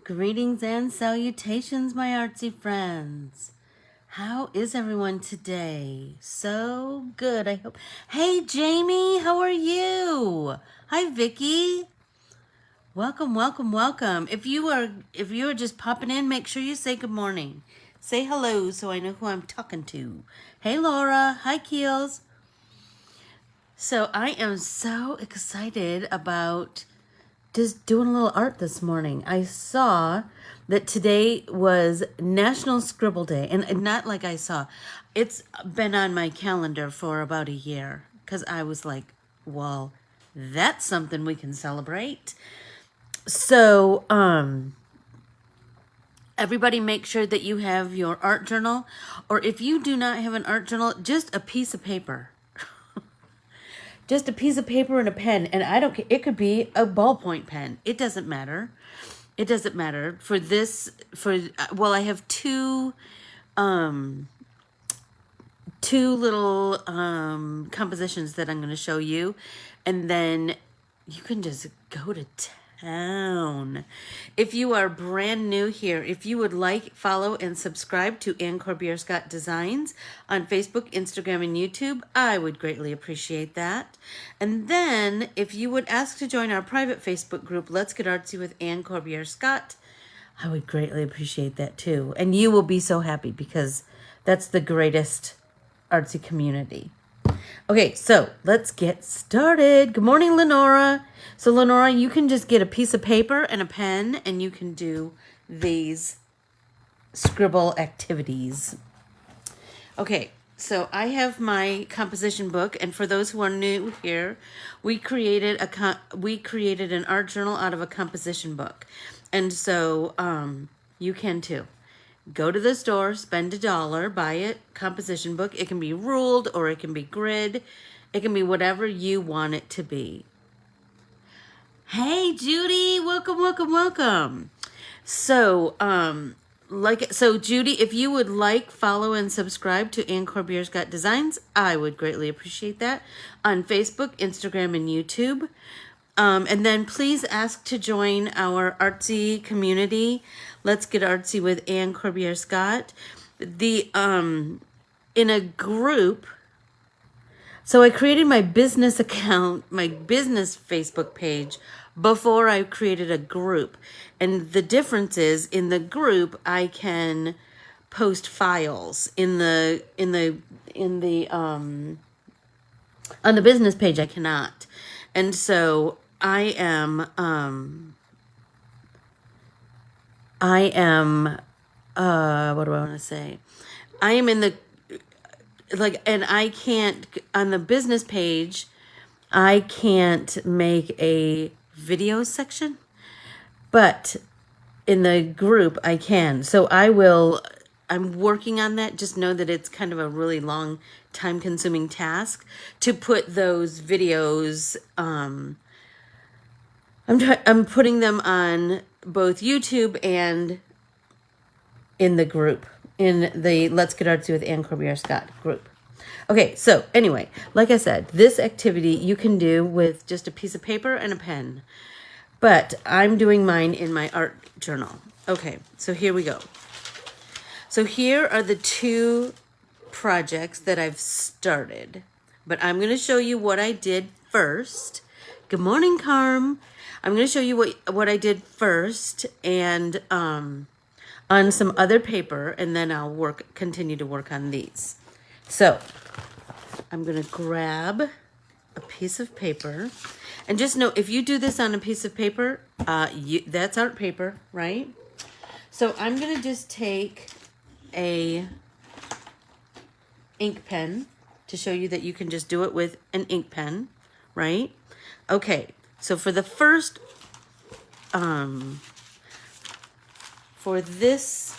Greetings and salutations, my artsy friends. How is everyone today? So good, I hope. Hey, Jamie, how are you? Hi, Vicky. Welcome, welcome, welcome. If you are just popping in, make sure you say good morning. Say hello so I know who I'm talking to. Hey, Laura. Hi, Keels. So I am so excited about just doing a little art this morning. I saw that today was National Scribble Day, and not like I saw. It's been on my calendar for about a year because I was like, well, that's something we can celebrate. So, everybody make sure that you have your art journal, or if you do not have an art journal, just a piece of paper. Just a piece of paper and a pen, and I don't care. It could be a ballpoint pen. It doesn't matter. It doesn't matter for this. I have two little compositions that I'm going to show you, and then you can just go to town. If you are brand new here, if you would like, follow and subscribe to Corbiere-Scott Designs on Facebook, Instagram, and YouTube, I would greatly appreciate that. And then if you would ask to join our private Facebook group, Let's Get Artsy with Corbiere-Scott, I would greatly appreciate that too. And you will be so happy because that's the greatest artsy community. Okay, so let's get started. Good morning, Lenora. So Lenora, you can just get a piece of paper and a pen and you can do these scribble activities. Okay, so I have my composition book, and for those who are new here, we created an art journal out of a composition book. And so you can too. Go to the store, spend $1, buy a composition book. It can be ruled or it can be grid. It can be whatever you want it to be. Hey, Judy, welcome, welcome, welcome. So, Judy, if you would like, follow and subscribe to Corbiere-Scott Designs, I would greatly appreciate that on Facebook, Instagram, and YouTube. And then please ask to join our artsy community. Let's Get Artsy with Corbiere-Scott. In a group. So I created my business account, my business Facebook page, before I created a group. And the difference is, in the group, I can post files. On the business page, I cannot. And so I am what do I want to say? I am in the, and I can't, on the business page, I can't make a video section, but in the group I can. So I'm working on that. Just know that it's kind of a really long, time-consuming task to put those videos. I'm putting them on both YouTube and in the group, in the Let's Get Artsy with Corbiere-Scott group. Okay, so anyway, like I said, this activity you can do with just a piece of paper and a pen, but I'm doing mine in my art journal. Okay, so here we go. So here are the two projects that I've started, but I'm going to show you what I did first. Good morning, Carm. I'm going to show you what I did first, and on some other paper, and then I'll continue to work on these. So I'm going to grab a piece of paper, and just know, if you do this on a piece of paper, that's art paper, right? So I'm going to just take a ink pen to show you that you can just do it with an ink pen, right? Okay, so for the first, for this,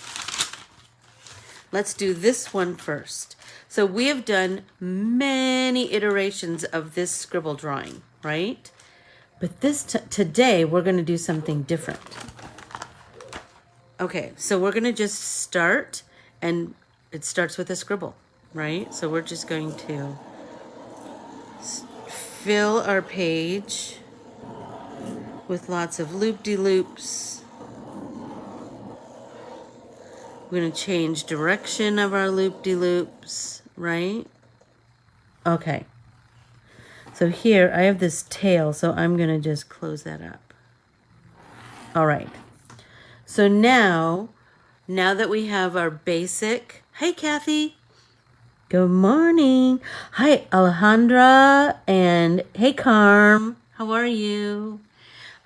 let's do this one first. So we have done many iterations of this scribble drawing, right? But today we're going to do something different. Okay, so we're going to just start, and it starts with a scribble, right? So we're just going to fill our page with lots of loop-de-loops We're going to change direction of our loop-de-loops, right? Okay. So here I have this tail, so I'm going to just close that up. All right. So now that we have our basic, hey Kathy, good morning. Hi Alejandra, and hey Carm, how are you?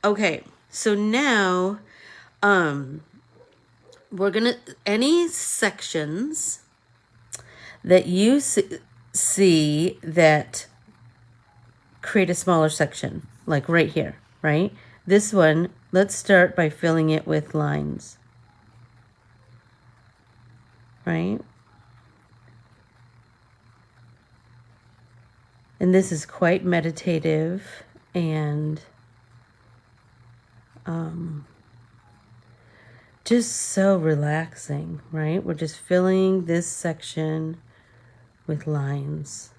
Okay, so now we're gonna, any sections that you see that create a smaller section, like right here, right? This one, let's start by filling it with lines, right? And this is quite meditative and just so relaxing, right? We're just filling this section with lines.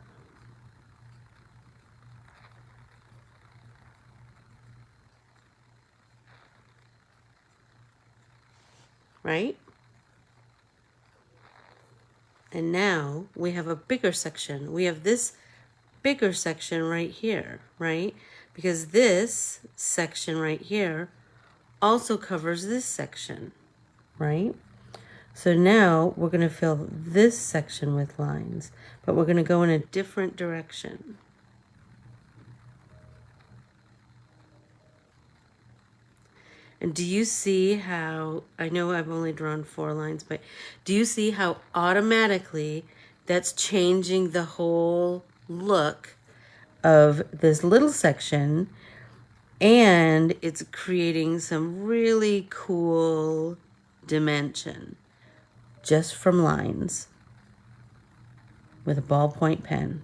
Right? And now we have a bigger section. We have this bigger section right here, right? Because this section right here also covers this section, right? So now we're going to fill this section with lines, but we're going to go in a different direction. And do you see how, I know I've only drawn 4 lines, but do you see how automatically that's changing the whole look of this little section, and it's creating some really cool dimension just from lines with a ballpoint pen.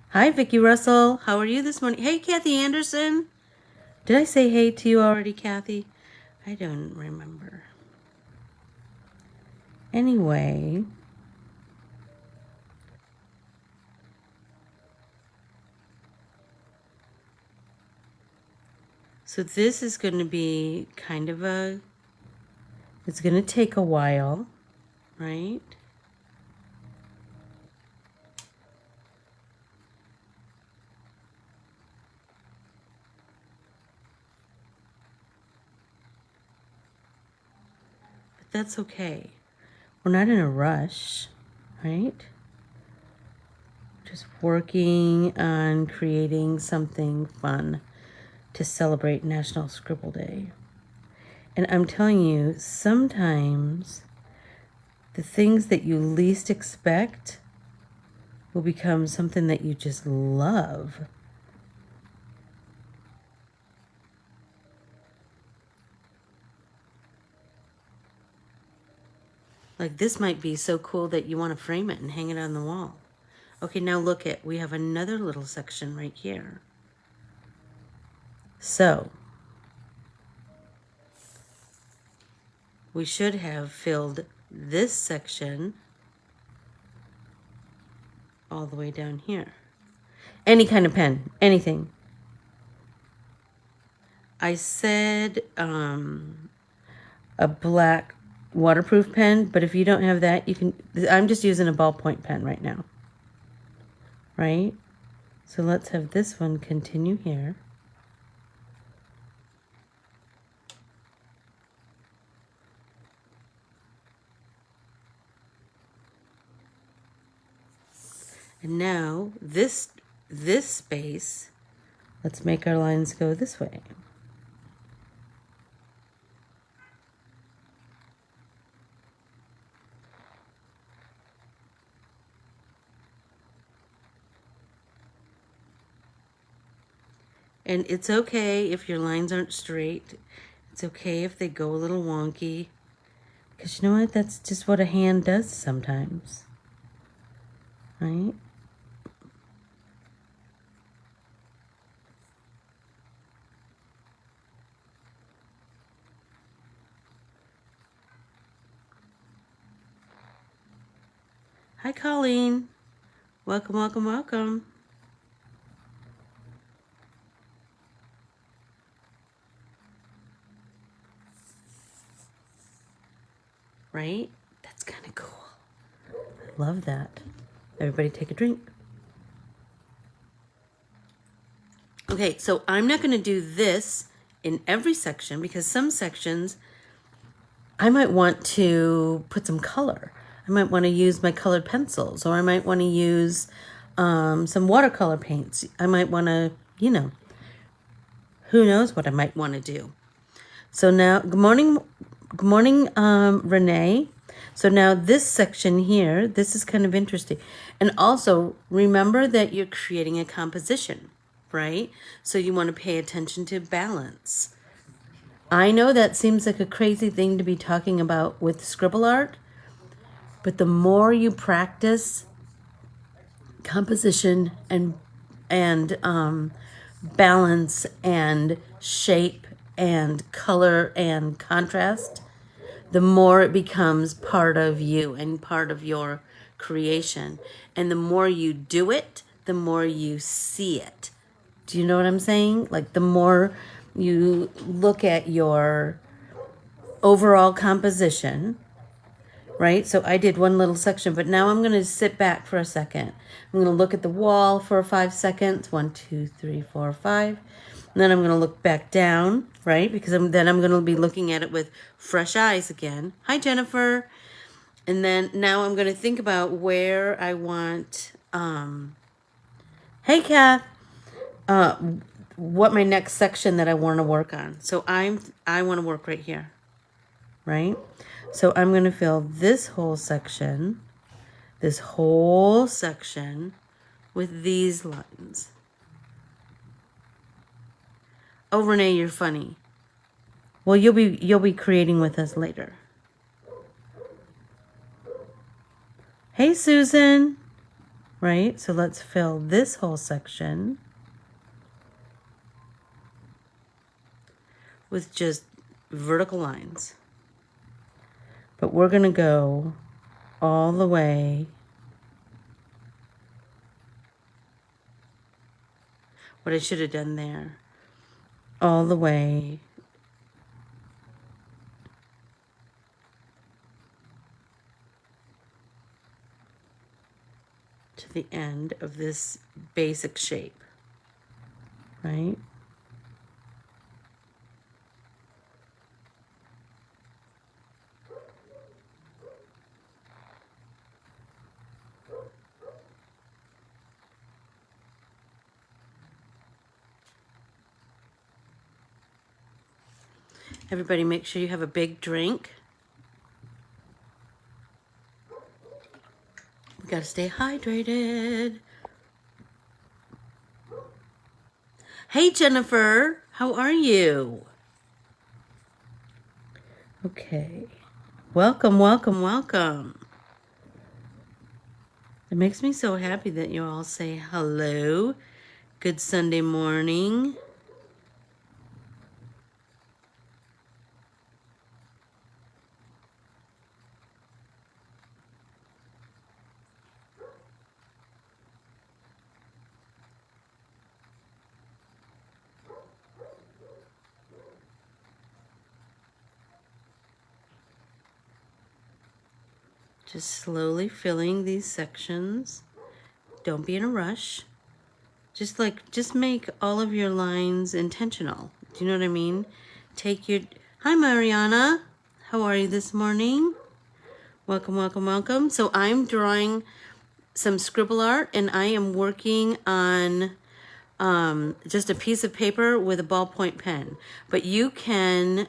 Hi, Vicki Russell. How are you this morning? Hey, Kathy Anderson. Did I say hey to you already, Kathy? I don't remember. Anyway, so this is going to be kind of a, it's going to take a while, right? But that's okay. We're not in a rush, right? Just working on creating something fun to celebrate National Scribble Day. And I'm telling you, sometimes the things that you least expect will become something that you just love. Like this might be so cool that you want to frame it and hang it on the wall. Okay, now look at, we have another little section right here. So we should have filled this section all the way down here. Any kind of pen, anything. I said a black waterproof pen, but if you don't have that, you can, I'm just using a ballpoint pen right now. Right? So let's have this one continue here. And now this space, let's make our lines go this way. And it's okay if your lines aren't straight. It's okay if they go a little wonky. Because you know what? That's just what a hand does sometimes. Right? Hi, Colleen. Welcome, welcome, welcome. right? That's kind of cool. I love that. Everybody take a drink. Okay, so I'm not going to do this in every section because some sections I might want to put some color. I might want to use my colored pencils, or I might want to use some watercolor paints. I might want to, who knows what I might want to do. So now, good morning, Renee. So now this section here, this is kind of interesting. And also remember that you're creating a composition, right? So you want to pay attention to balance. I know that seems like a crazy thing to be talking about with scribble art, but the more you practice composition and balance and shape and color and contrast, the more it becomes part of you and part of your creation. And the more you do it, the more you see it. Do you know what I'm saying? Like the more you look at your overall composition, right? So I did one little section, but now I'm going to sit back for a second. I'm going to look at the wall for 5 seconds. 1, 2, 3, 4, 5. And then I'm going to look back down, right? Because then I'm going to be looking at it with fresh eyes again. Hi, Jennifer. And then now I'm going to think about where I want, hey, Kath, what my next section that I want to work on. So I want to work right here, right? So I'm going to fill this whole section with these lines. Oh, Renee, you're funny. Well, you'll be creating with us later. Hey, Susan. Right? So let's fill this whole section with just vertical lines. But we're going to go all the way. What I should have done there. All the way to the end of this basic shape, right? Everybody make sure you have a big drink. We gotta stay hydrated. Hey, Jennifer, how are you? Okay. Welcome, welcome, welcome. It makes me so happy that you all say hello. Good Sunday morning. Just slowly filling these sections. Don't be in a rush. Just make all of your lines intentional. Do you know what I mean? Hi, Mariana. How are you this morning? Welcome, welcome, welcome. So I'm drawing some scribble art and I am working on just a piece of paper with a ballpoint pen. But you can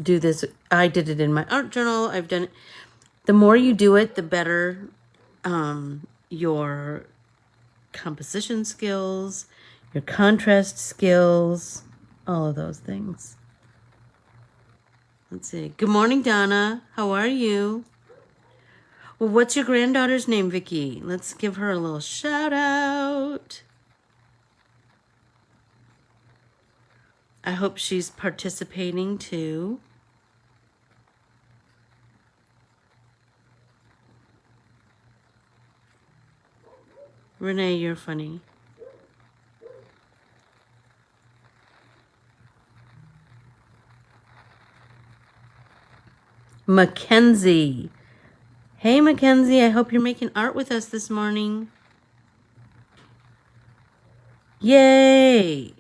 do this. I did it in my art journal. I've done it. The more you do it, the better your composition skills, your contrast skills, all of those things. Let's see. Good morning, Donna. How are you? Well, what's your granddaughter's name, Vicky? Let's give her a little shout out. I hope she's participating too. Renee, you're funny. Mackenzie. Hey, Mackenzie, I hope you're making art with us this morning. Yay!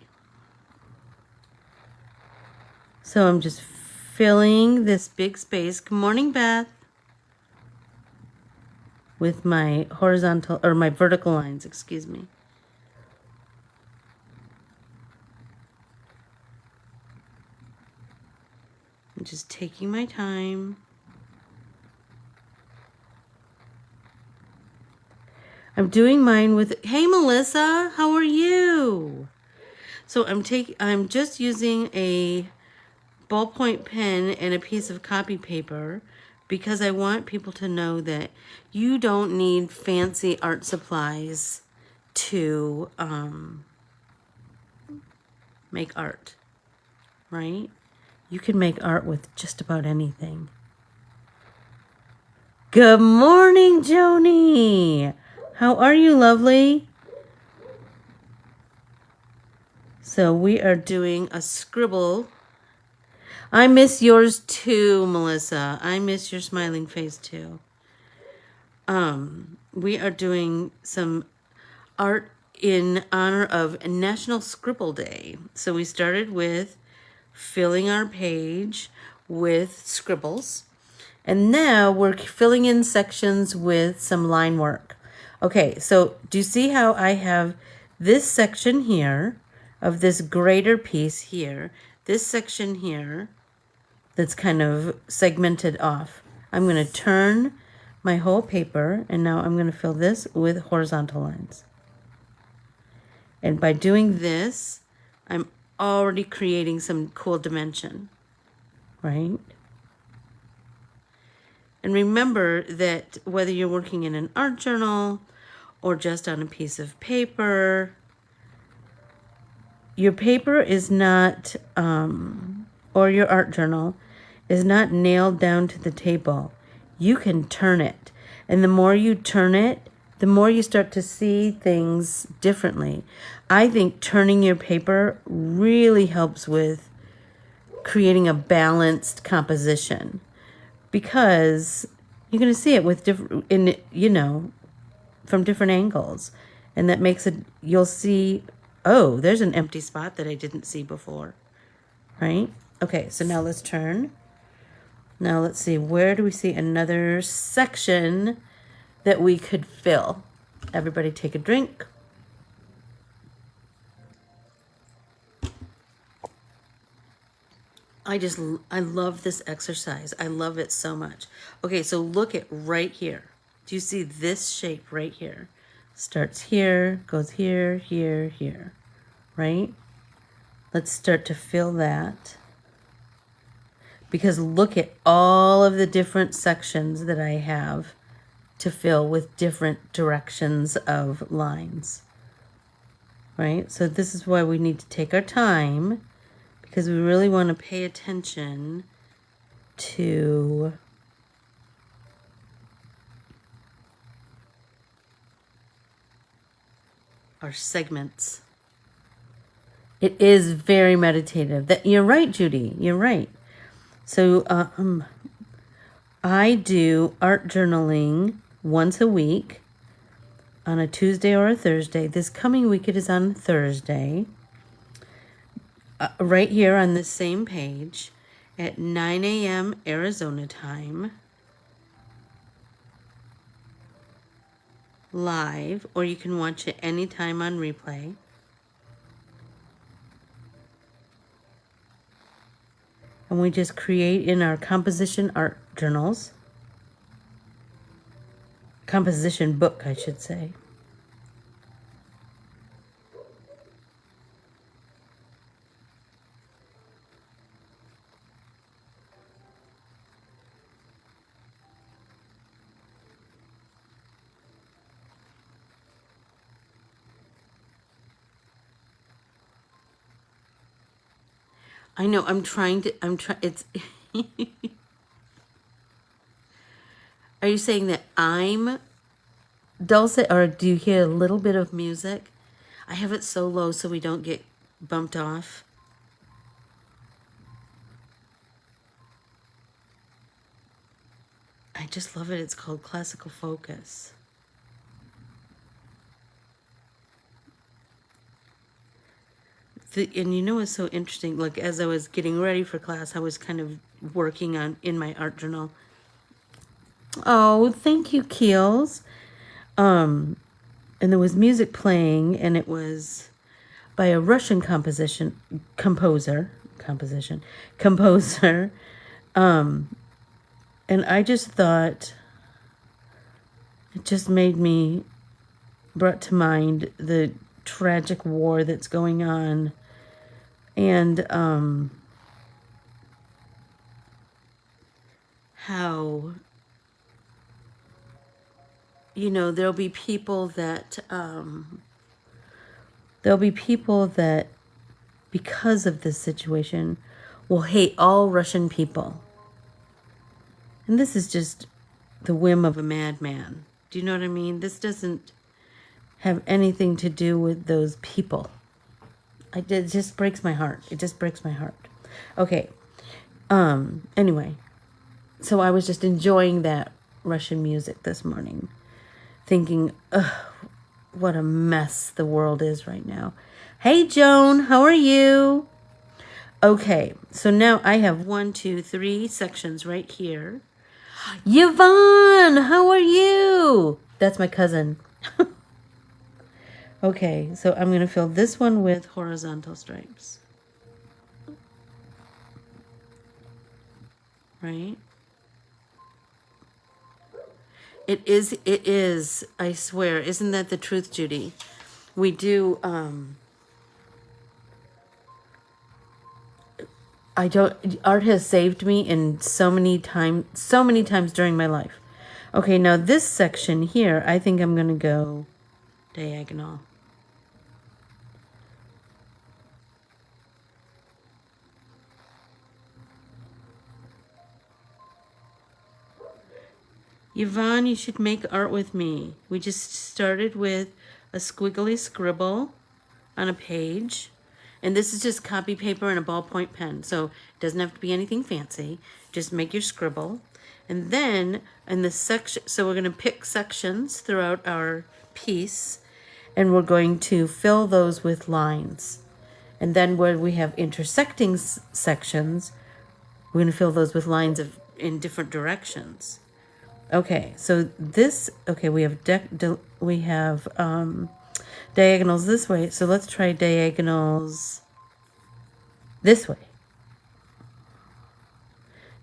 So I'm just filling this big space. Good morning, Beth. With my horizontal, or my vertical lines, excuse me. I'm just taking my time. I'm doing mine with, hey Melissa, how are you? So I'm just using a ballpoint pen and a piece of copy paper because I want people to know that you don't need fancy art supplies to make art, right? You can make art with just about anything. Good morning, Joni. How are you, lovely? So we are doing a scribble. I miss yours too, Melissa. I miss your smiling face too. We are doing some art in honor of National Scribble Day. So we started with filling our page with scribbles. And now we're filling in sections with some line work. Okay, so do you see how I have this section here of this greater piece here, this section here that's kind of segmented off. I'm going to turn my whole paper, and now I'm going to fill this with horizontal lines. And by doing this, I'm already creating some cool dimension, right? And remember that whether you're working in an art journal or just on a piece of paper, your paper is not, or your art journal is not nailed down to the table. You can turn it. And the more you turn it, the more you start to see things differently. I think turning your paper really helps with creating a balanced composition, because you're going to see it with different, from different angles. And that makes it, you'll see, oh, there's an empty spot that I didn't see before, right? Okay, so now let's turn. Now let's see, where do we see another section that we could fill? Everybody take a drink. I love this exercise. I love it so much. Okay, so look at right here. Do you see this shape right here? Starts here, goes here, here, here, right? Let's start to fill that. Because look at all of the different sections that I have to fill with different directions of lines, right? So this is why we need to take our time, because we really want to pay attention to our segments. It is very meditative. That you're right, Judy. You're right. So I do art journaling once a week on a Tuesday or a Thursday. This coming week it is on Thursday. Right here on this same page at 9 a.m. Arizona time. Live, or you can watch it anytime on replay. And we just create in our composition art journals. Composition book, I should say. I know, it's, are you saying that I'm dulcet, or do you hear a little bit of music? I have it so low so we don't get bumped off. I just love it. It's called Classical Focus. And you know what's so interesting? Like, as I was getting ready for class, I was kind of working on in my art journal. Oh, thank you, Keels. And there was music playing, and it was by a Russian composer. And I just thought it just brought to mind the tragic war that's going on, and how, you know, there'll be people that because of this situation will hate all Russian people. And this is just the whim of a madman. Do you know what I mean? This doesn't have anything to do with those people. It just breaks my heart. It just breaks my heart. Okay. Anyway, so I was just enjoying that Russian music this morning, thinking, ugh, what a mess the world is right now. Hey, Joan, how are you? Okay, so now I have 1, 2, 3 sections right here. Yvonne, how are you? That's my cousin. Okay, so I'm going to fill this one with horizontal stripes. Right? It is, I swear. Isn't that the truth, Judy? We do, art has saved me in so many times during my life. Okay, now this section here, I think I'm going to go diagonal. Yvonne, you should make art with me. We just started with a squiggly scribble on a page. And this is just copy paper and a ballpoint pen. So it doesn't have to be anything fancy. Just make your scribble. And then in the section, so we're going to pick sections throughout our piece. And we're going to fill those with lines. And then where we have intersecting sections, we're going to fill those with lines in different directions. Okay, so this, okay, we have diagonals this way. So let's try diagonals this way.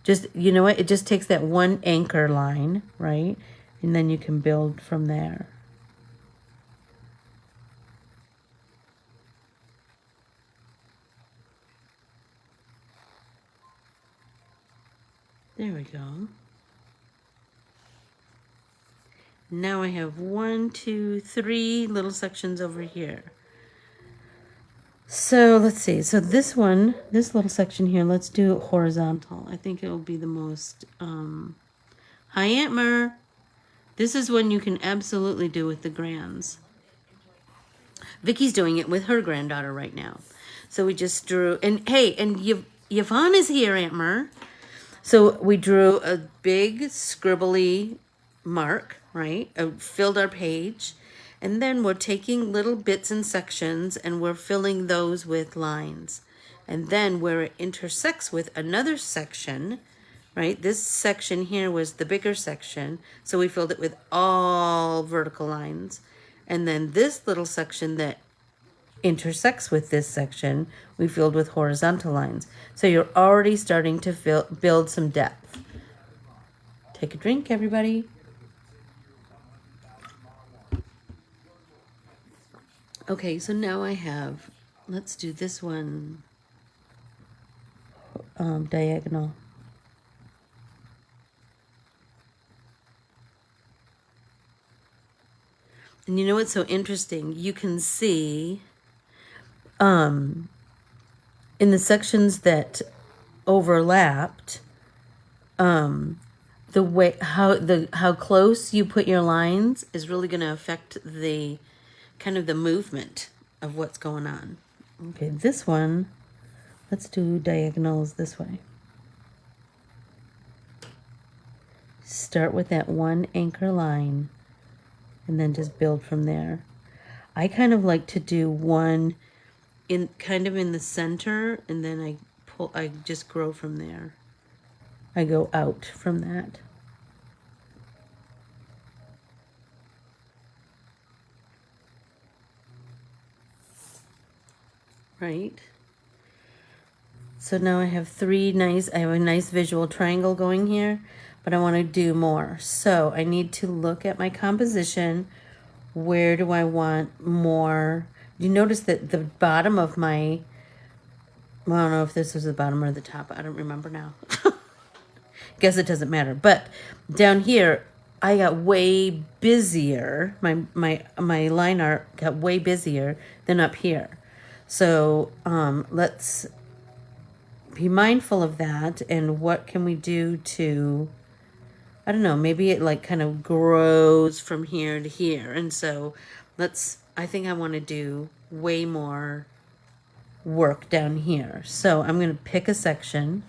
Just, you know what? It just takes that one anchor line, right? And then you can build from there. There we go. Now I have 1, 2, 3 little sections over here. So let's see. So this little section here, let's do it horizontal. I think it will be the most, hi, Aunt Mer. This is one you can absolutely do with the grands. Vicky's doing it with her granddaughter right now. So we just drew, and hey, and Yvonne is here, Aunt Mer. So we drew a big scribbly mark, right? Filled our page. And then we're taking little bits and sections and we're filling those with lines. And then where it intersects with another section, right? This section here was the bigger section. So we filled it with all vertical lines. And then this little section that intersects with this section, we filled with horizontal lines. So you're already starting to build some depth. Take a drink, everybody. Okay, so now I have, let's do this one diagonal. And you know what's so interesting? You can see in the sections that overlapped, the way how close you put your lines is really going to affect the kind of the movement of what's going on. Okay, this one, let's do diagonals this way. Start with that one anchor line and then just build from there. I kind of like to do one in kind of in the center, and then I just grow from there. I go out from that. Right? So now I have I have a nice visual triangle going here, but I want to do more. So I need to look at my composition. Where do I want more? You notice that the bottom of my, well, I don't know if this was the bottom or the top. I don't remember now. Guess it doesn't matter. But down here, I got way busier. My line art got way busier than up here. So let's be mindful of that. And what can we do to, I don't know, maybe it like kind of grows from here to here. And so I think I want to do way more work down here. So I'm going to pick a section.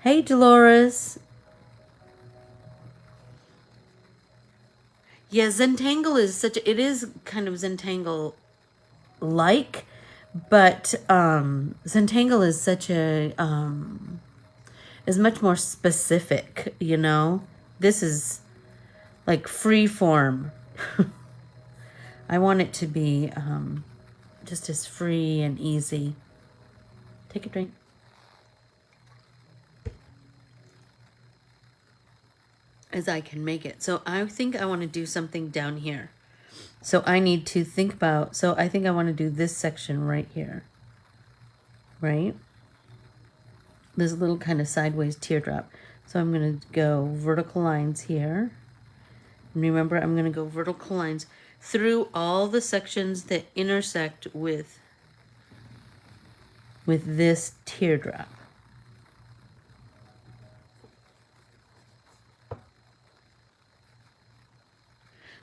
Hey, Dolores. Yeah, Zentangle is it is kind of Zentangle like, but Zentangle is is much more specific, you know? This is like free form. I want it to be just as free and easy. Take a drink. As I can make it. So I think I want to do something down here. So I need to think about, so I think I want to do this section right here. Right? This little kind of sideways teardrop. So I'm going to go vertical lines here. And remember, I'm going to go vertical lines through all the sections that intersect with this teardrop.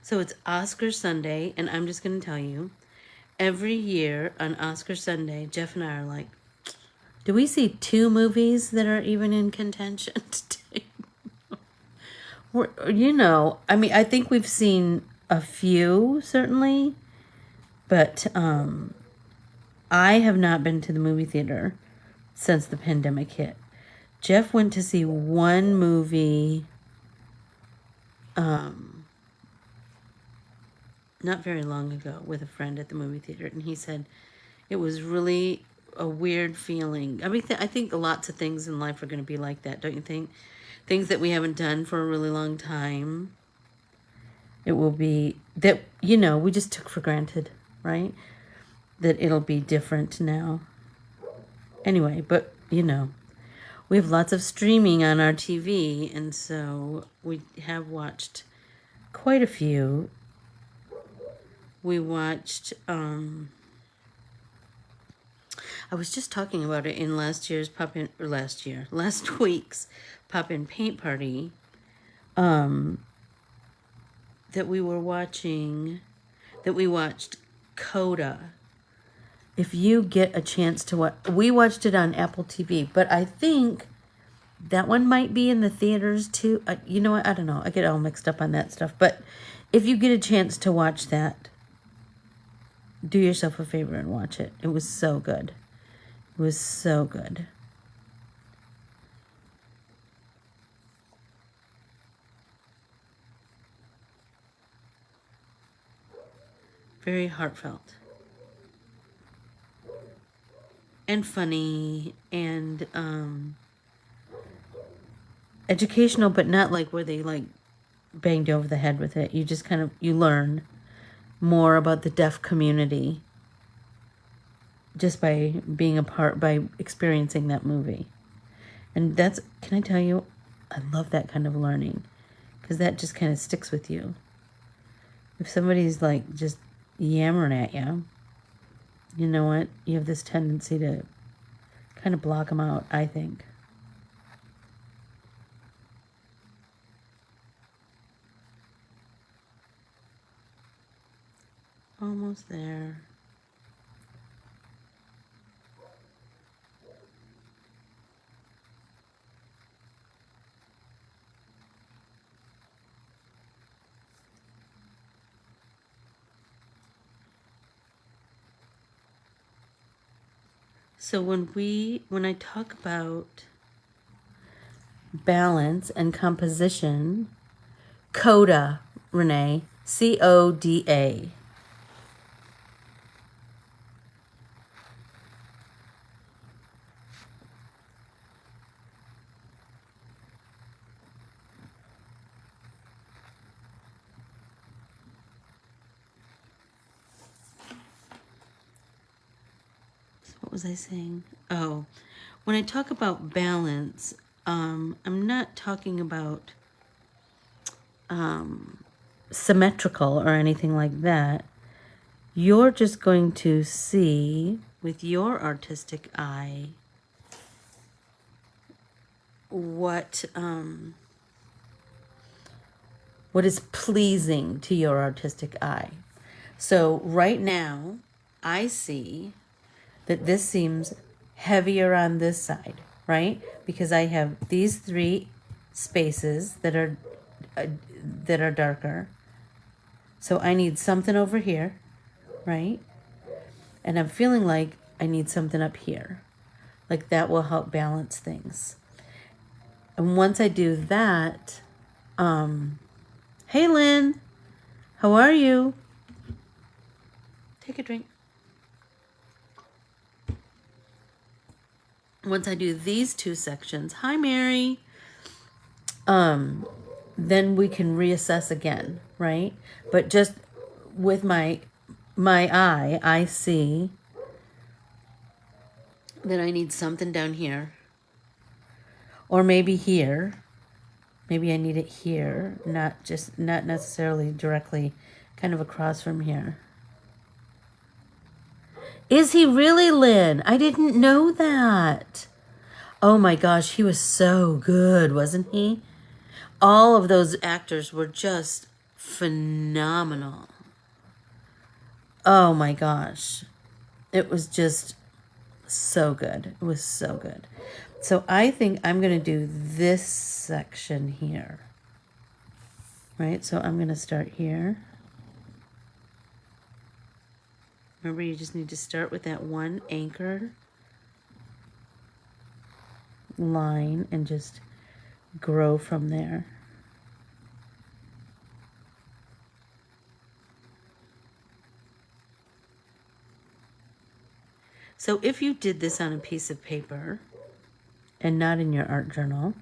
So it's Oscar Sunday, and I'm just going to tell you, every year on Oscar Sunday, Jeff and I are like, do we see 2 movies that are even in contention today? You know, I mean, I think we've seen a few, certainly, but I have not been to the movie theater since the pandemic hit. Jeff went to see one movie not very long ago with a friend at the movie theater, and he said it was really a weird feeling. I mean, I think lots of things in life are going to be like that, don't you think? Things that we haven't done for a really long time. It will be that, you know, we just took for granted, right? That it'll be different now. Anyway, but, you know, we have lots of streaming on our TV, and so we have watched quite a few. We watched, I was just talking about it in last week's Pop-In Paint Party, that we watched Coda. If you get a chance to watch, we watched it on Apple TV, but I think that one might be in the theaters too. You know what? I don't know. I get all mixed up on that stuff. But if you get a chance to watch that, do yourself a favor and watch it. It was so good. It was so good. Very heartfelt. And funny and educational, but not like where they like banged you over the head with it. You just kind of, you learn more about the deaf community just by being by experiencing that movie. And that's, can I tell you, I love that kind of learning, because that just kind of sticks with you. If somebody's like just yammering at you, you know what? You have this tendency to kind of block them out, I think. Almost there. So when I talk about balance and composition, coda, Renee, CODA. What was I saying? Oh, when I talk about balance, I'm not talking about symmetrical or anything like that. You're just going to see with your artistic eye what is pleasing to your artistic eye. So right now, I see that this seems heavier on this side, right? Because I have these 3 spaces that are darker. So I need something over here, right? And I'm feeling like I need something up here. Like that will help balance things. And once I do that, hey Lynn, how are you? Take a drink. Once I do these 2 sections, hi Mary, then we can reassess again, right? But just with my eye, I see that I need something down here. Or maybe here. Maybe I need it here, not necessarily directly kind of across from here. Is he really, Lynn? I didn't know that. Oh my gosh, he was so good, wasn't he? All of those actors were just phenomenal. Oh my gosh. It was just so good. It was so good. So I think I'm going to do this section here. Right? So I'm going to start here. Remember, you just need to start with that one anchor line and just grow from there. So if you did this on a piece of paper and not in your art journal,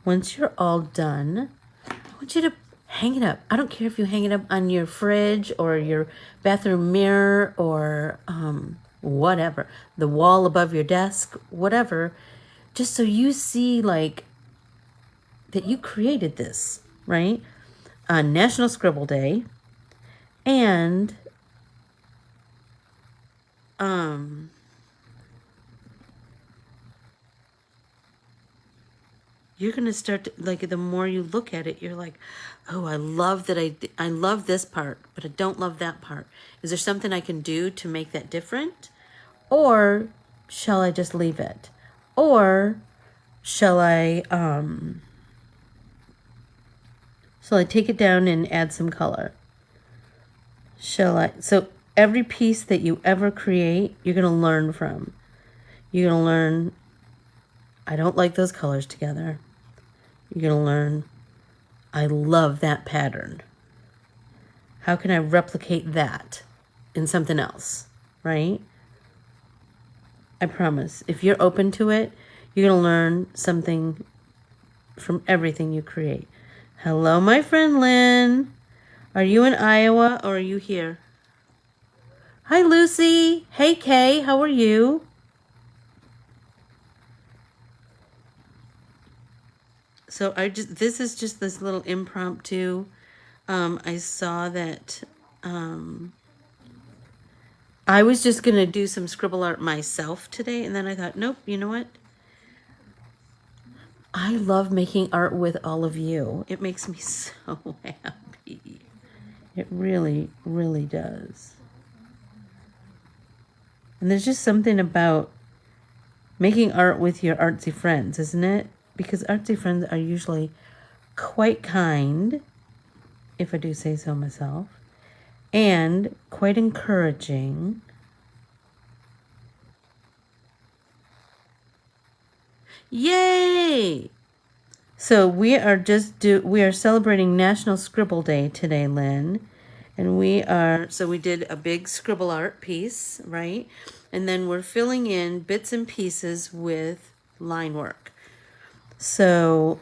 once you're all done, I want you to hang it up. I don't care if you hang it up on your fridge or your bathroom mirror or whatever, the wall above your desk, whatever, just so you see like that you created this, right? On National Scribble Day. And you're going to start to, like, the more you look at it, you're like, oh, I love that I love this part, but I don't love that part. Is there something I can do to make that different? Or shall I just leave it? Or shall I take it down and add some color? So every piece that you ever create, you're going to learn from. You're going to learn, I don't like those colors together. You're going to learn, I love that pattern. How can I replicate that in something else, right? I promise. If you're open to it, you're going to learn something from everything you create. Hello, my friend Lynn. Are you in Iowa or are you here? Hi, Lucy. Hey, Kay. How are you? So this is just this little impromptu. I saw that I was just going to do some scribble art myself today. And then I thought, nope, you know what? I love making art with all of you. It makes me so happy. It really, really does. And there's just something about making art with your artsy friends, isn't it? Because artsy friends are usually quite kind, if I do say so myself, and quite encouraging. Yay! So we are celebrating National Scribble Day today, Lynn. And we did a big scribble art piece, right? And then we're filling in bits and pieces with line work. So,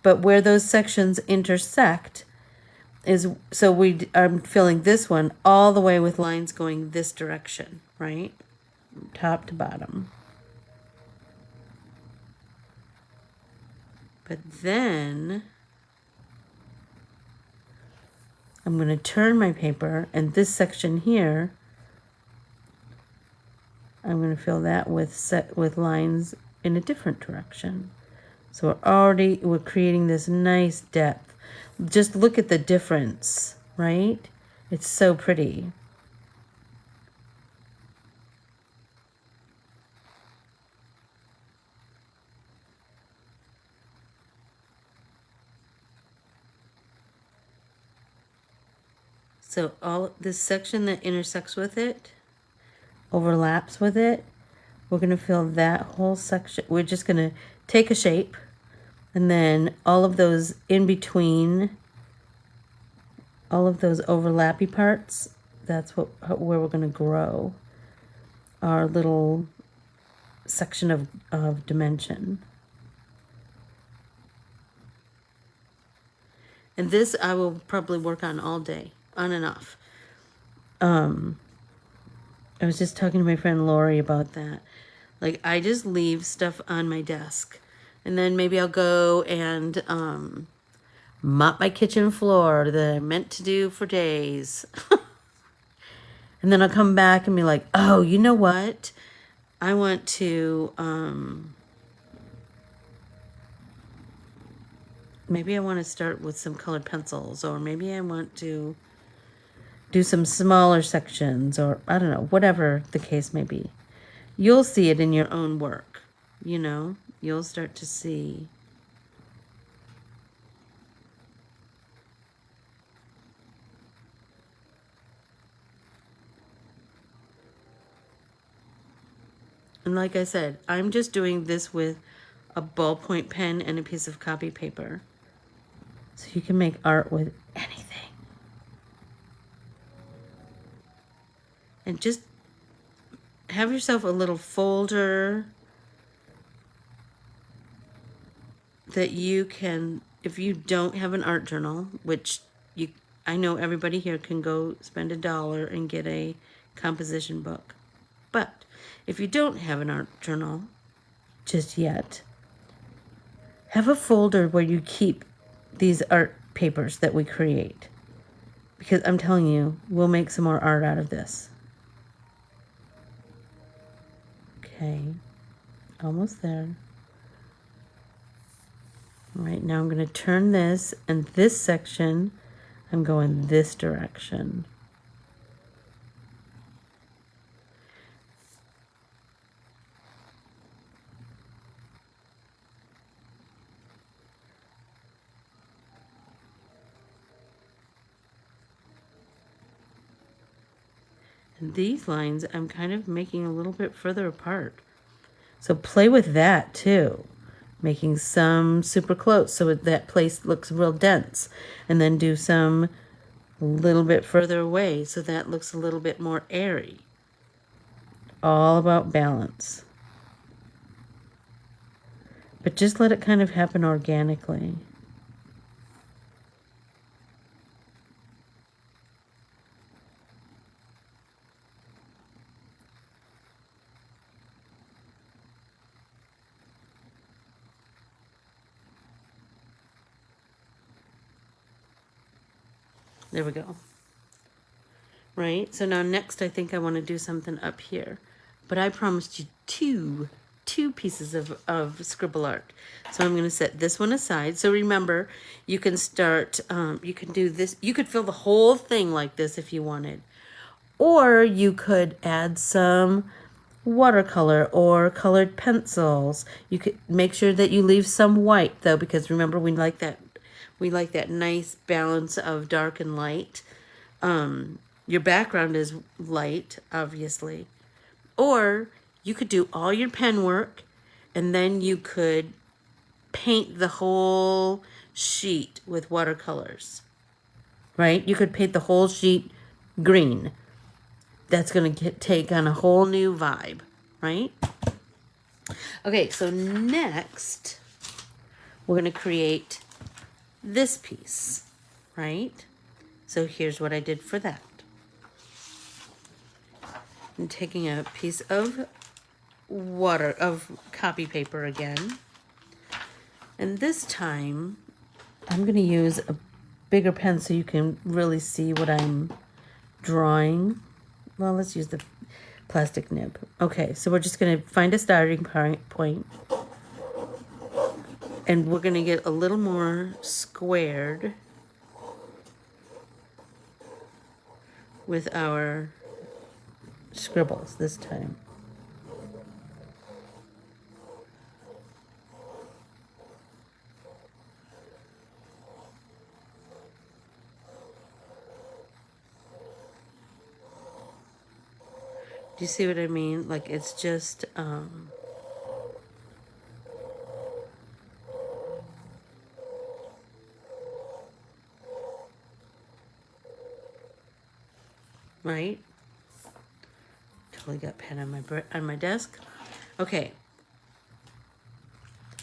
but where those sections intersect I'm filling this one all the way with lines going this direction, right? Top to bottom. But then I'm going to turn my paper, and this section here, I'm going to fill that with lines in a different direction. So we're creating this nice depth. Just look at the difference, right? It's so pretty. So all this section that intersects with it, overlaps with it, we're going to fill that whole section. We're just going to take a shape, and then all of those in between, all of those overlappy parts, that's where we're going to grow our little section of dimension. And this I will probably work on all day, on and off. I was just talking to my friend Lori about that. Like, I just leave stuff on my desk, and then maybe I'll go and mop my kitchen floor that I meant to do for days. And then I'll come back and be like, oh, you know what? I want to, maybe I want to start with some colored pencils, or maybe I want to do some smaller sections, or I don't know, whatever the case may be. You'll see it in your own work, you know? You'll start to see. And like I said, I'm just doing this with a ballpoint pen and a piece of copy paper. So you can make art with anything. And just have yourself a little folder that you can, if you don't have an art journal, which I know everybody here can go spend $1 and get a composition book. But if you don't have an art journal just yet, have a folder where you keep these art papers that we create. Because I'm telling you, we'll make some more art out of this. Okay, almost there. All right, now I'm going to turn this, and this section, I'm going this direction. And these lines, I'm kind of making a little bit further apart. So play with that too. Making some super close so that place looks real dense. And then do some a little bit further away so that looks a little bit more airy. All about balance. But just let it kind of happen organically. There we go. Right? So now next I think I want to do something up here. But I promised you two pieces of scribble art. So I'm going to set this one aside. So remember, you can start, you can do this. You could fill the whole thing like this if you wanted. Or you could add some watercolor or colored pencils. You could make sure that you leave some white though, because remember we like that nice balance of dark and light. Your background is light, obviously. Or you could do all your pen work and then you could paint the whole sheet with watercolors, right? You could paint the whole sheet green. That's going to take on a whole new vibe, right? Okay, so next, we're going to create this piece, right? So here's what I did for that. I'm taking a piece of copy paper again. And this time, I'm going to use a bigger pen so you can really see what I'm drawing. Well, let's use the plastic nib. Okay, so we're just going to find a starting point. And we're going to get a little more squared with our scribbles this time. Do you see what I mean? Like, it's just, right? Totally got pen on my desk. Okay.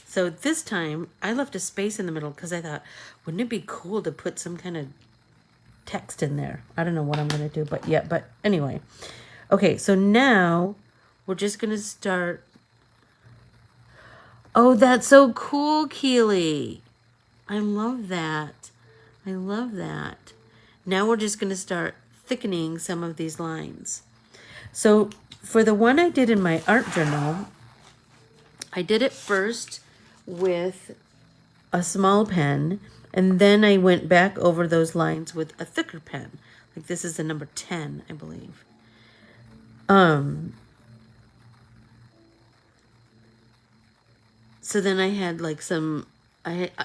So this time, I left a space in the middle because I thought, wouldn't it be cool to put some kind of text in there? I don't know what I'm going to do, but yeah, but anyway. Okay, so now we're just going to start. Oh, that's so cool, Keely. I love that. I love that. Now we're just going to start thickening some of these lines. So for the one I did in my art journal, I did it first with a small pen, and then I went back over those lines with a thicker pen. Like this is the number 10, I believe. So then I had like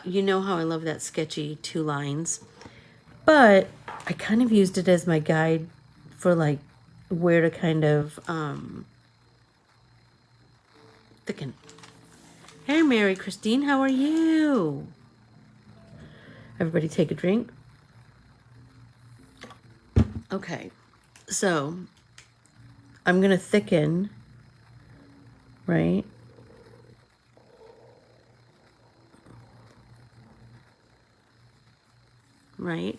you know how I love that sketchy 2 lines, but I kind of used it as my guide for like where to kind of thicken. Hey, Mary Christine, how are you? Everybody take a drink. Okay, so I'm going to thicken, right? Right?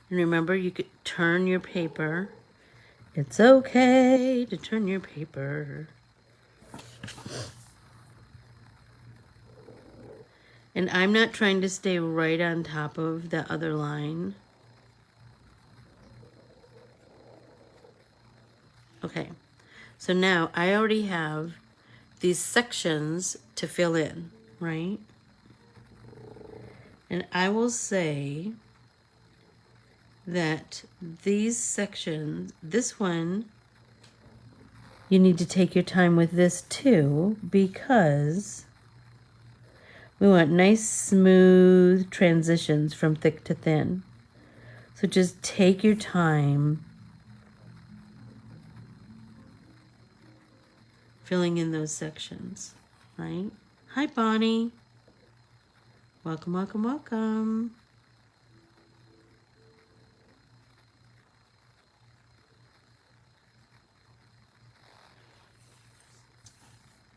And remember, you could turn your paper. It's okay to turn your paper. And I'm not trying to stay right on top of the other line. Okay, so now I already have these sections to fill in, right? And I will say that these sections, this one, you need to take your time with this too, because we want nice smooth transitions from thick to thin. So just take your time filling in those sections, right? Hi, Bonnie. Welcome, welcome, welcome.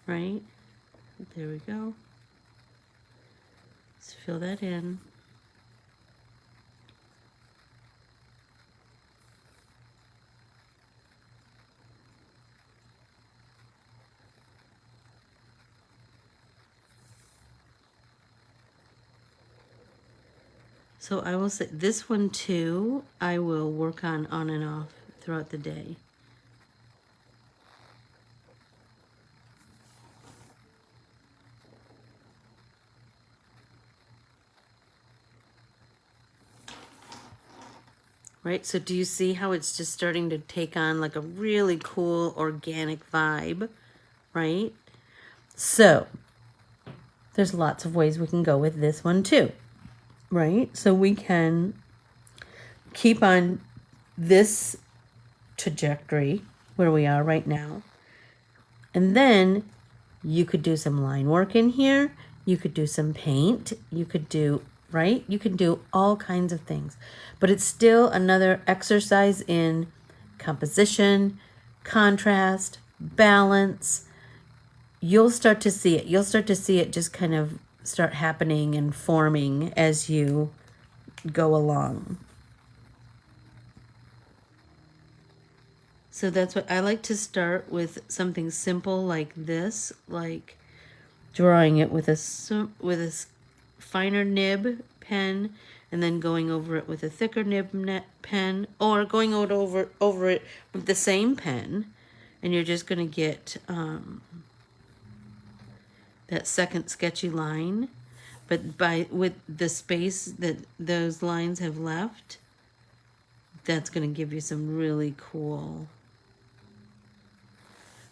Right? There we go. Let's fill that in. So I will say this one too, I will work on and off throughout the day. Right, so do you see how it's just starting to take on like a really cool organic vibe, right? So there's lots of ways we can go with this one too, right? So we can keep on this trajectory where we are right now, And then you could do some line work in here. You could do some paint. You could do, right? You can do all kinds of things. But it's still another exercise in composition, contrast, balance. You'll start to see it. You'll start to see it just kind of start happening and forming as you go along. So that's what I like to start with, something simple like this, like drawing it with a finer nib pen, and then going over it with a thicker nib pen, or going over it with the same pen, and you're just going to get that second sketchy line, but with the space that those lines have left, that's going to give you some really cool.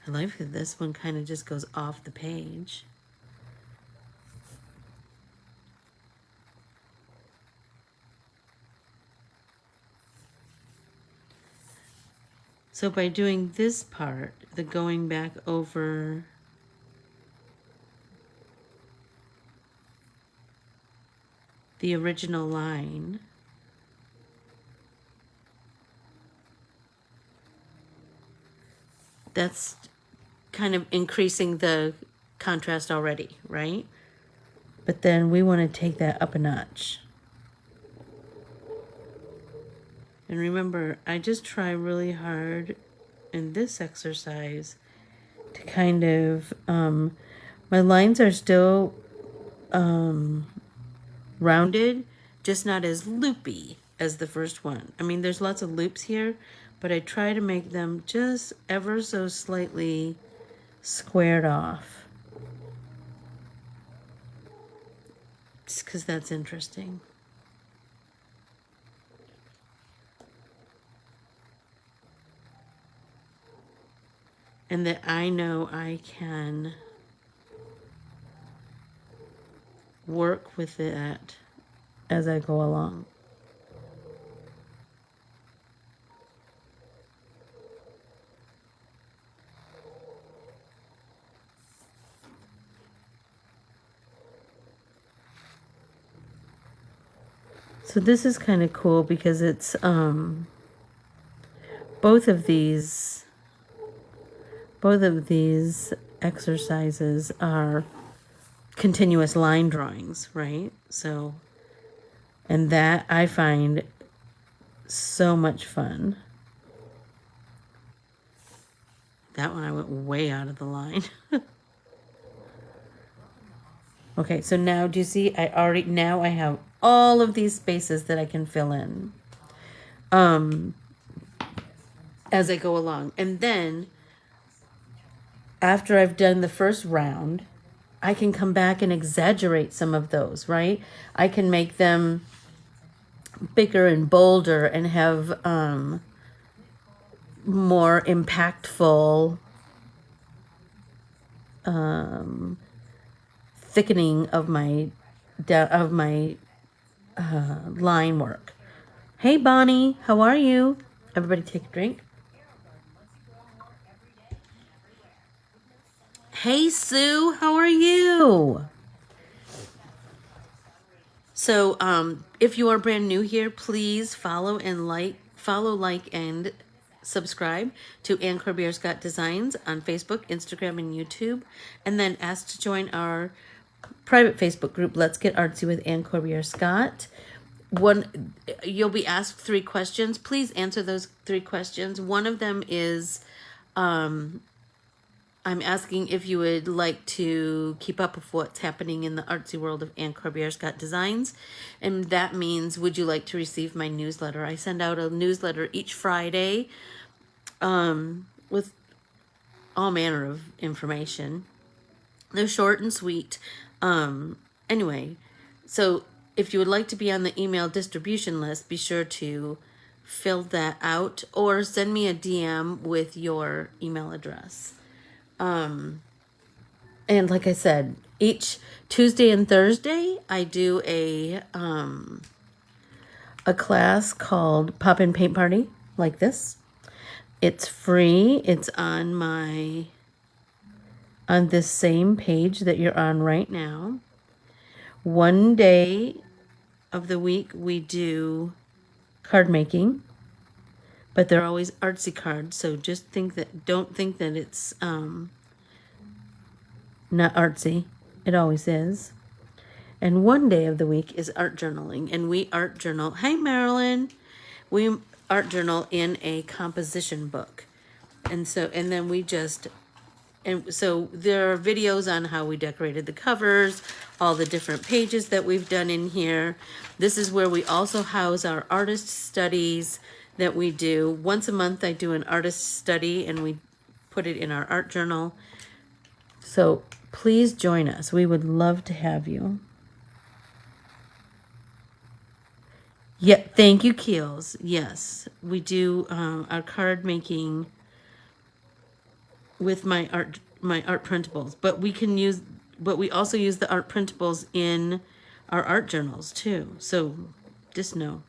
I like that this one kind of just goes off the page. So by doing this part, the going back over the original line, that's kind of increasing the contrast already, right? But then we want to take that up a notch. And remember, I just try really hard in this exercise to kind of, my lines are still rounded, just not as loopy as the first one. I mean, there's lots of loops here, but I try to make them just ever so slightly squared off. Just because that's interesting. And that I know I can work with it as I go along. So this is kind of cool because it's both of these exercises are continuous line drawings, right? So, and that I find so much fun. That one I went way out of the line. Okay, so now do you see now I have all of these spaces that I can fill in as I go along. And then after I've done the first round, I can come back and exaggerate some of those, right? I can make them bigger and bolder and have more impactful thickening of my line work. Hey Bonnie, how are you? Everybody take a drink. Hey Sue, how are you? So if you are brand new here, please follow, like, and subscribe to Ann Corbiere-Scott Designs on Facebook, Instagram, and YouTube. And then ask to join our private Facebook group, Let's Get Artsy with Ann Corbiere-Scott. You'll be asked 3 questions. Please answer those 3 questions. One of them is, I'm asking if you would like to keep up with what's happening in the artsy world of Ann Corbiere-Scott Designs. And that means, would you like to receive my newsletter? I send out a newsletter each Friday with all manner of information. They're short and sweet. Anyway, so if you would like to be on the email distribution list, be sure to fill that out or send me a DM with your email address. And like I said, each Tuesday and Thursday, I do a class called Pop-In Paint Party, like this. It's free. It's on my on this same page that you're on right now. One day of the week we do card making, but they're always artsy cards, so just don't think that it's not artsy. It always is. And one day of the week is art journaling, and we art journal. Hey, Marilyn. We art journal in a composition book. And so there are videos on how we decorated the covers, all the different pages that we've done in here. This is where we also house our artist studies that we do. Once a month I do an artist study and we put it in our art journal. So please join us. We would love to have you. Yeah, thank you, Keels. Yes, we do our card making with my art printables, but we also use the art printables in our art journals too. So just know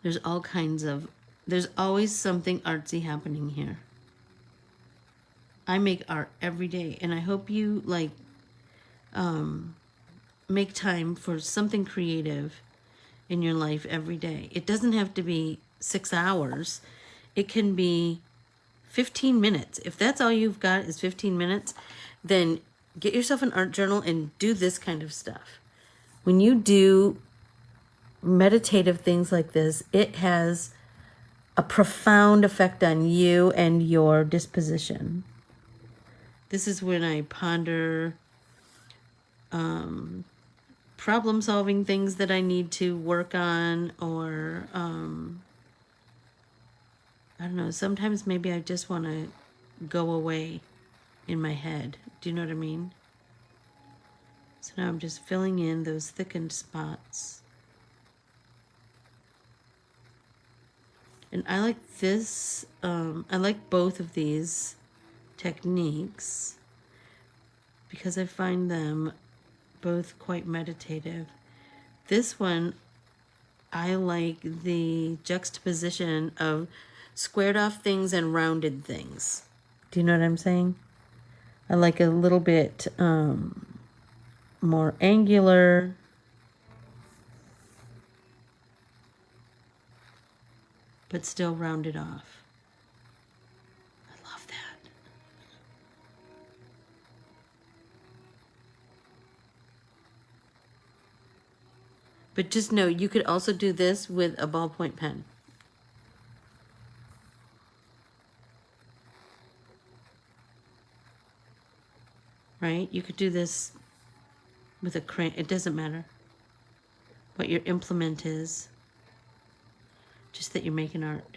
there's always something artsy happening here. I make art every day, and I hope you make time for something creative in your life every day. It doesn't have to be 6 hours. It can be 15 minutes. If that's all you've got is 15 minutes, then get yourself an art journal and do this kind of stuff. When you do meditative things like this, it has a profound effect on you and your disposition. This is when I ponder problem-solving things that I need to work on, or I don't know, sometimes maybe I just want to go away in my head. Do you know what I mean? So now I'm just filling in those thickened spots. And I like this, I like both of these techniques because I find them both quite meditative. This one, I like the juxtaposition of squared off things and rounded things. Do you know what I'm saying? I like a little bit more angular, but still rounded off. I love that. But just know, you could also do this with a ballpoint pen. Right? You could do this with a crayon. It doesn't matter what your implement is. Just that you're making art.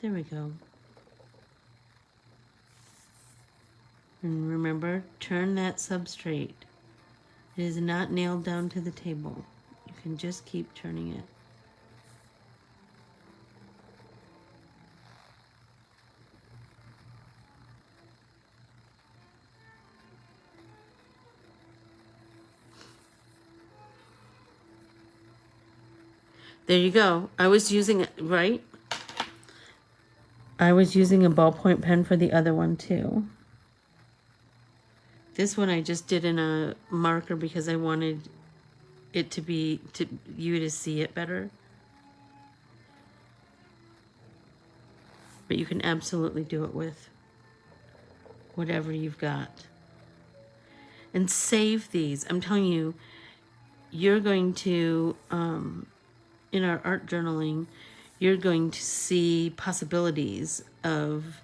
There we go. And remember, turn that substrate. It is not nailed down to the table. You can just keep turning it. There you go. I was using it, right? I was using a ballpoint pen for the other one too. This one I just did in a marker because I wanted it to be, you to see it better. But you can absolutely do it with whatever you've got. And save these. I'm telling you, you're going to, in our art journaling, you're going to see possibilities of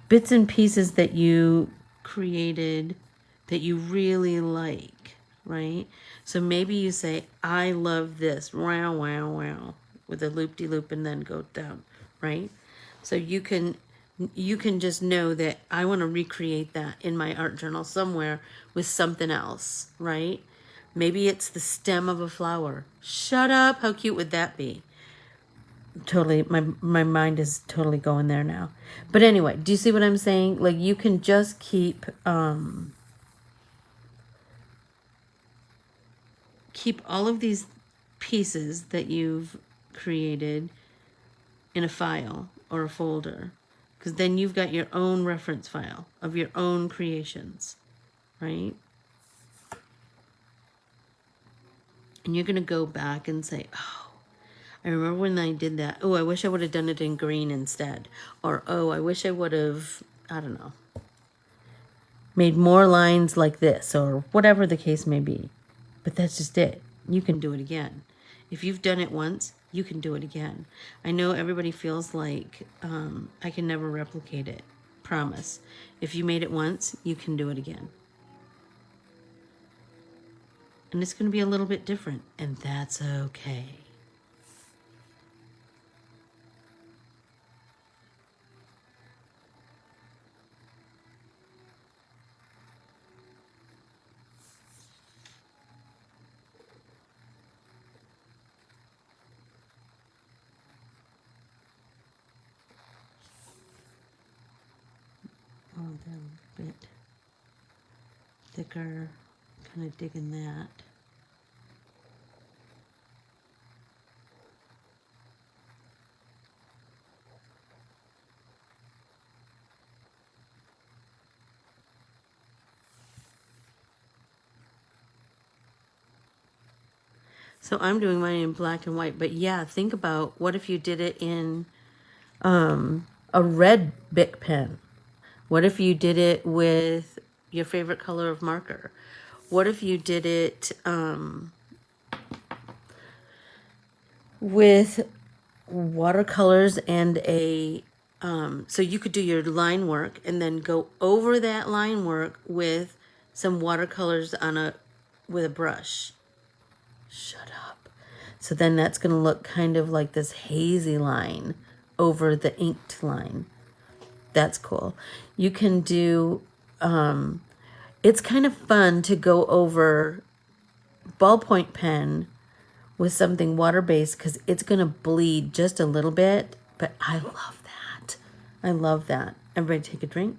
bits and pieces that you created that you really like, right? So maybe you say, I love this, wow, wow, wow, with a loop-de-loop and then go down, right? So you can just know that I want to recreate that in my art journal somewhere with something else, right? Maybe it's the stem of a flower. Shut up, how cute would that be? Totally, my mind is totally going there now. But anyway, do you see what I'm saying? Like, you can just keep all of these pieces that you've created in a file or a folder. because then you've got your own reference file of your own creations, right? And you're going to go back and say, oh, I remember when I did that. Oh, I wish I would have done it in green instead. Or, oh, I wish I would have, I don't know, made more lines like this, or whatever the case may be. But that's just it. You can do it again. If you've done it once, you can do it again. I know everybody feels like I can never replicate it. Promise. If you made it once, you can do it again. And it's going to be a little bit different, and that's okay. Oh, they're a bit thicker, kind of digging that. So I'm doing mine in black and white, but yeah, think about what if you did it in a red Bic pen? What if you did it with your favorite color of marker? What if you did it with watercolors and a, so you could do your line work and then go over that line work with some watercolors on with a brush. Shut up. So then that's going to look kind of like this hazy line over the inked line. That's cool. You can do, it's kind of fun to go over ballpoint pen with something water-based because it's going to bleed just a little bit, but I love that. I love that. Everybody take a drink.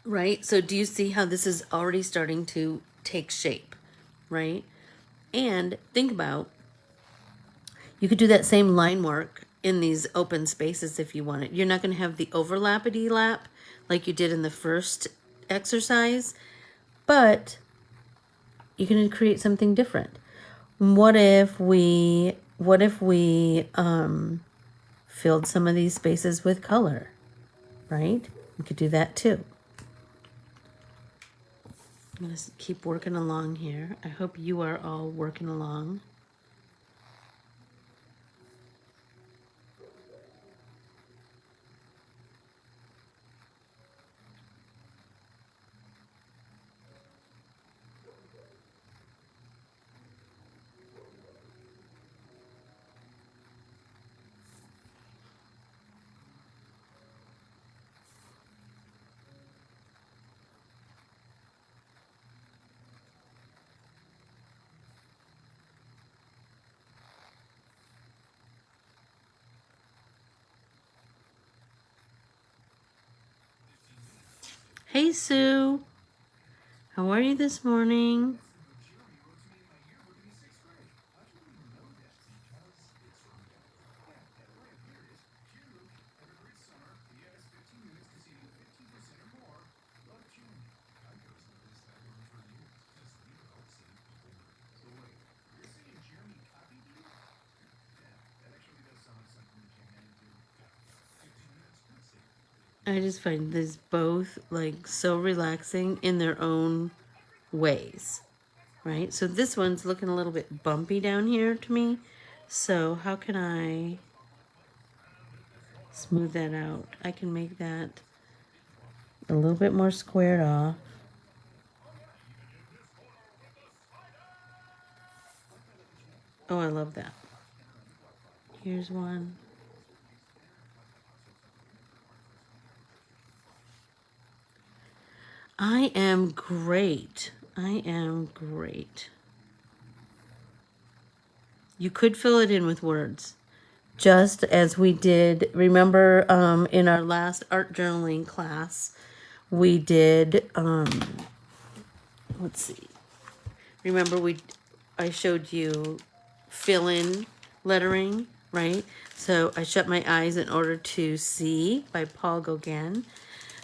Right? So do you see how this is already starting to take shape, right? And think about, you could do that same line work in these open spaces if you want it. You're not going to have the overlappity lap like you did in the first exercise, but you can create something different. What if we filled some of these spaces with color, right? We could do that too. I'm going to keep working along here. I hope you are all working along. Hey, Sue. How are you this morning? I just find these both like so relaxing in their own ways, right? So this one's looking a little bit bumpy down here to me. So how can I smooth that out? I can make that a little bit more squared off. Oh, I love that. Here's one. I am great. I am great. You could fill it in with words, just as we did. Remember, in our last art journaling class, we did. Let's see. Remember, I showed you fill in lettering, right? So I Shut My Eyes in Order to See by Paul Gauguin.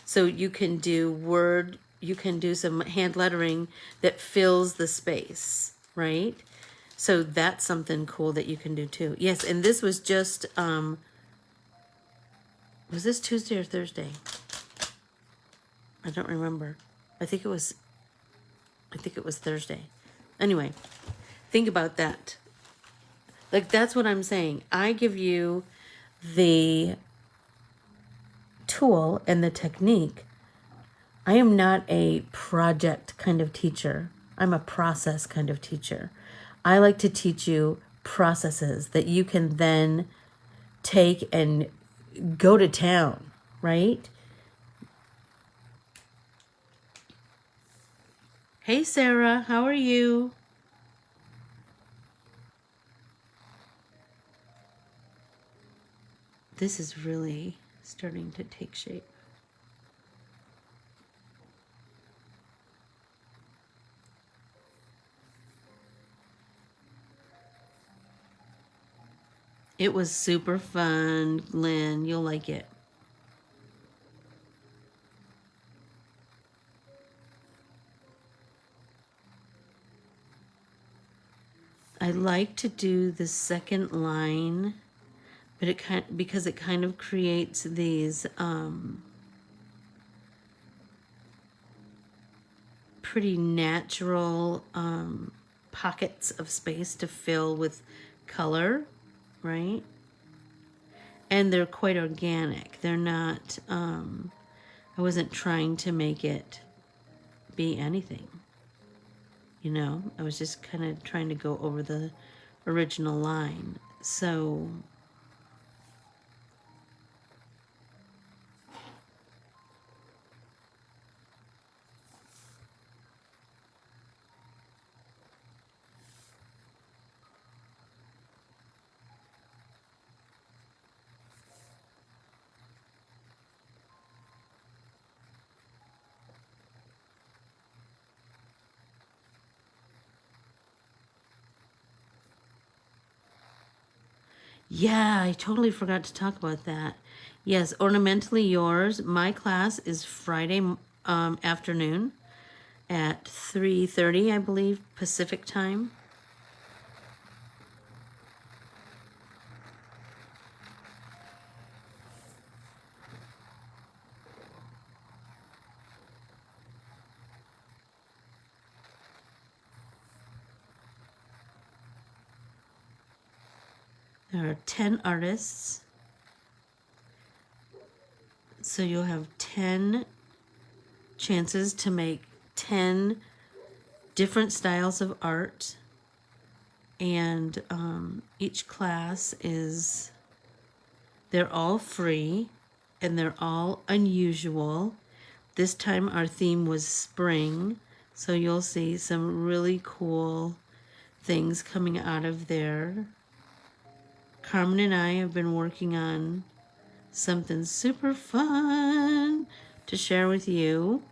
So you can do some hand lettering that fills the space, right? So that's something cool that you can do too. Yes, and this was just, was this Tuesday or Thursday? I don't remember. I think it was Thursday. Anyway, think about that. Like, that's what I'm saying. I give you the tool and the technique. I am not a project kind of teacher. I'm a process kind of teacher. I like to teach you processes that you can then take and go to town, right? Hey, Sarah, how are you? This is really starting to take shape. It was super fun, Lynn. You'll like it. I like to do the second line, but because it kind of creates these pretty natural pockets of space to fill with color, right? And they're quite organic. They're not, I wasn't trying to make it be anything. You know, I was just kind of trying to go over the original line. So yeah, I totally forgot to talk about that. Yes, Ornamentally Yours. My class is Friday afternoon at 3:30, I believe, Pacific time. There are 10 artists. So you'll have 10 chances to make 10 different styles of art. And each class they're all free and they're all unusual. This time our theme was spring. So you'll see some really cool things coming out of there. Carmen and I have been working on something super fun to share with you.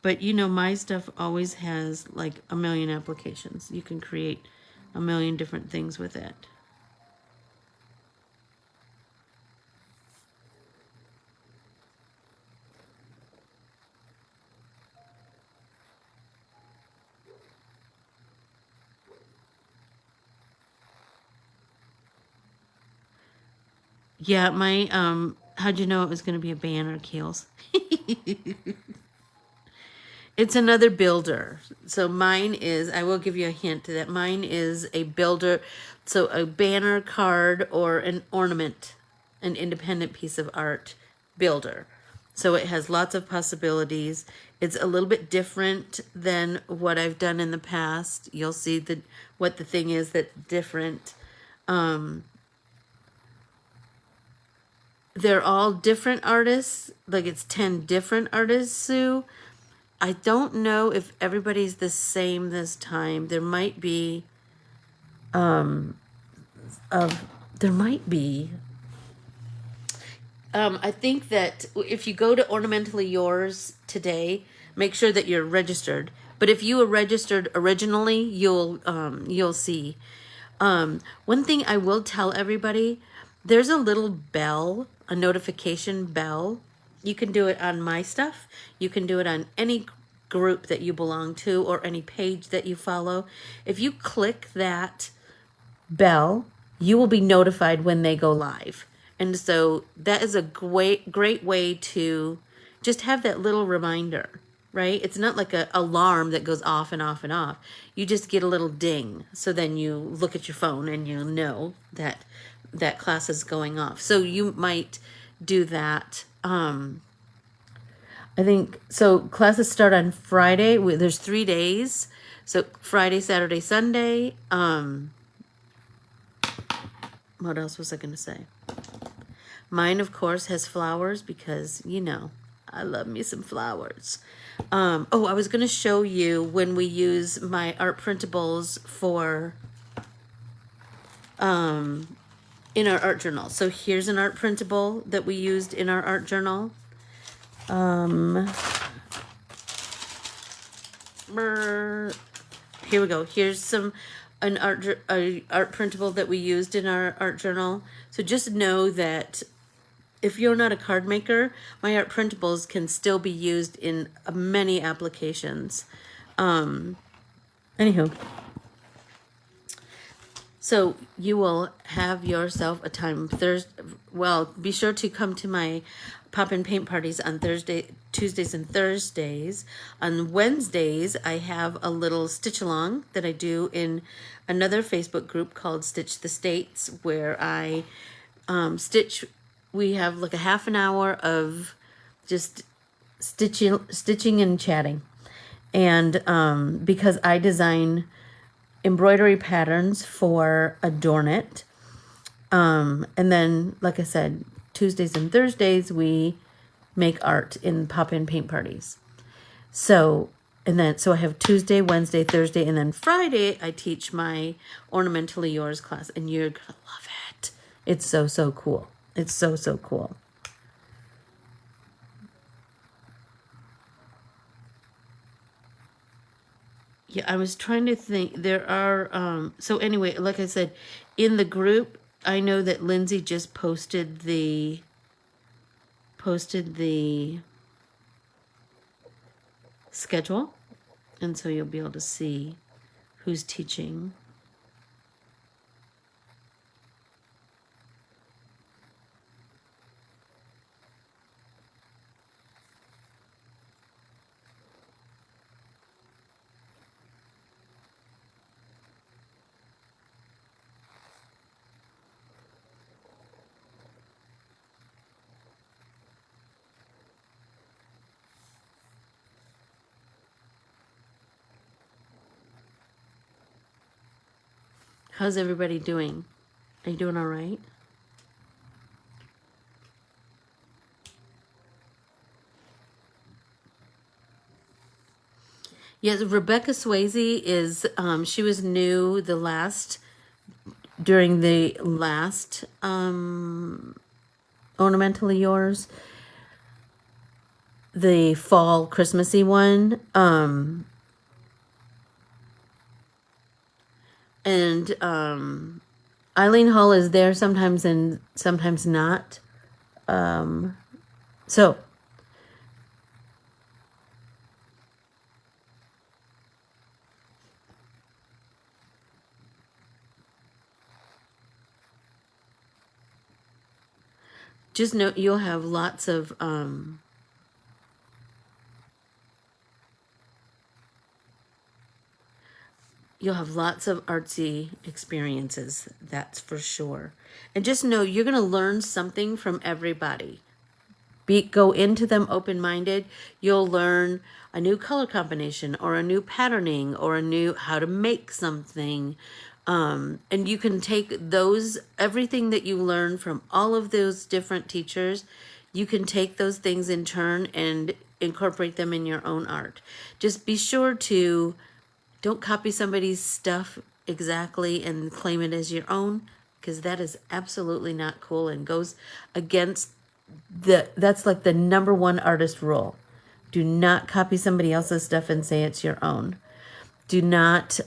But you know, my stuff always has like a million applications. You can create a million different things with it. Yeah, my how'd you know it was going to be a banner, Keels? It's another builder. So mine is, I will give you a hint that mine is a builder. So a banner card or an ornament, an independent piece of art builder. So it has lots of possibilities. It's a little bit different than what I've done in the past. You'll see what the thing is that's different. They're all different artists. Like it's 10 different artists, Sue. I don't know if everybody's the same this time. There might be, I think that if you go to Ornamentally Yours today, make sure that you're registered. But if you were registered originally, you'll see. One thing I will tell everybody, there's a little bell, a notification bell. You can do it on my stuff. You can do it on any group that you belong to or any page that you follow. If you click that bell, you will be notified when they go live. And so that is a great way to just have that little reminder, right? It's not like an alarm that goes off and off and off. You just get a little ding. So then you look at your phone and you know that that class is going off. So you might do that. I think, so classes start on Friday. There's 3 days. So Friday, Saturday, Sunday. What else was I going to say? Mine, of course, has flowers because, you know, I love me some flowers. Oh, I was going to show you when we use my art printables for, in our art journal. So here's an art printable that we used in our art journal. Here we go. Here's an art printable that we used in our art journal. So just know that if you're not a card maker, my art printables can still be used in many applications. Anywho, so you will have yourself a time Thursday. Well, be sure to come to my pop-in paint parties on Tuesdays and Thursdays. On Wednesdays, I have a little stitch along that I do in another Facebook group called Stitch the States, where I stitch. We have like a half an hour of just stitching and chatting. And because I design embroidery patterns for Adorn It. And then, like I said, Tuesdays and Thursdays, we make art in pop-in paint parties. So I have Tuesday, Wednesday, Thursday, and then Friday, I teach my Ornamentally Yours class, and you're going to love it. It's so, so cool. It's so, so cool. Yeah, I was trying to think. There are, so anyway, like I said, in the group, I know that Lindsay just posted the schedule. And so you'll be able to see who's teaching. How's everybody doing? Are you doing all right? Yes, Rebecca Swayze is, she was new during the last Ornamentally Yours, the fall Christmassy one. And Eileen Hull is there sometimes and sometimes not. So just know you'll have lots of artsy experiences, that's for sure. And just know you're going to learn something from everybody. Go into them open-minded. You'll learn a new color combination or a new patterning or a new how to make something. And you can take everything that you learn from all of those different teachers, you can take those things in turn and incorporate them in your own art. Just be sure to don't copy somebody's stuff exactly and claim it as your own, because that is absolutely not cool and goes against that's like the number one artist rule. Do not copy somebody else's stuff and say it's your own. Do not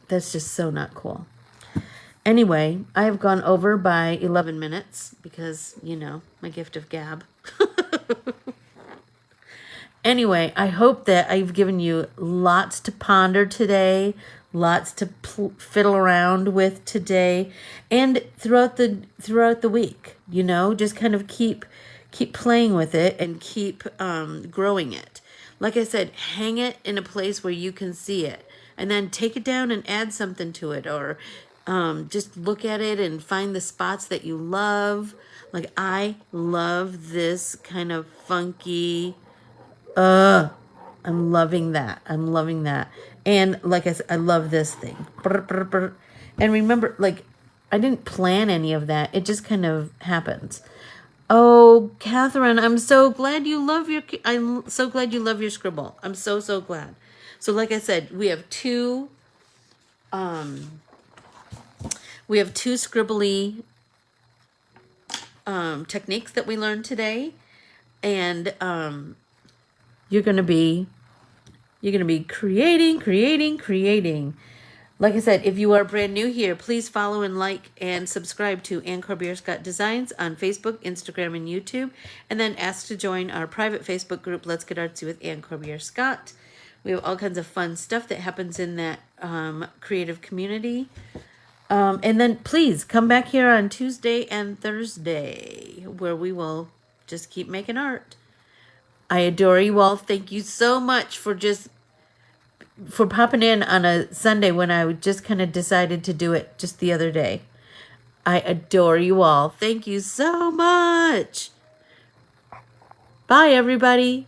That's just so not cool. Anyway, I have gone over by 11 minutes because, you know, my gift of gab. Anyway, I hope that I've given you lots to ponder today, lots to fiddle around with today, and throughout the week. You know, just kind of keep playing with it and keep growing it. Like I said, hang it in a place where you can see it, and then take it down and add something to it, or just look at it and find the spots that you love. Like, I love this kind of funky, I'm loving that. I'm loving that. And like I said, I love this thing. Brr, brr, brr. And remember, like, I didn't plan any of that. It just kind of happens. Oh, Catherine, I'm so glad you love your scribble. I'm so, so glad. So like I said, we have two scribbly techniques that we learned today. And you're gonna be creating. Like I said, if you are brand new here, please follow and like and subscribe to Ann Corbiere-Scott Designs on Facebook, Instagram, and YouTube. And then ask to join our private Facebook group, Let's Get Artsy with Ann Corbiere-Scott. We have all kinds of fun stuff that happens in that creative community. And then please come back here on Tuesday and Thursday, where we will just keep making art. I adore you all. Thank you so much for popping in on a Sunday when I just kind of decided to do it just the other day. I adore you all. Thank you so much. Bye, everybody.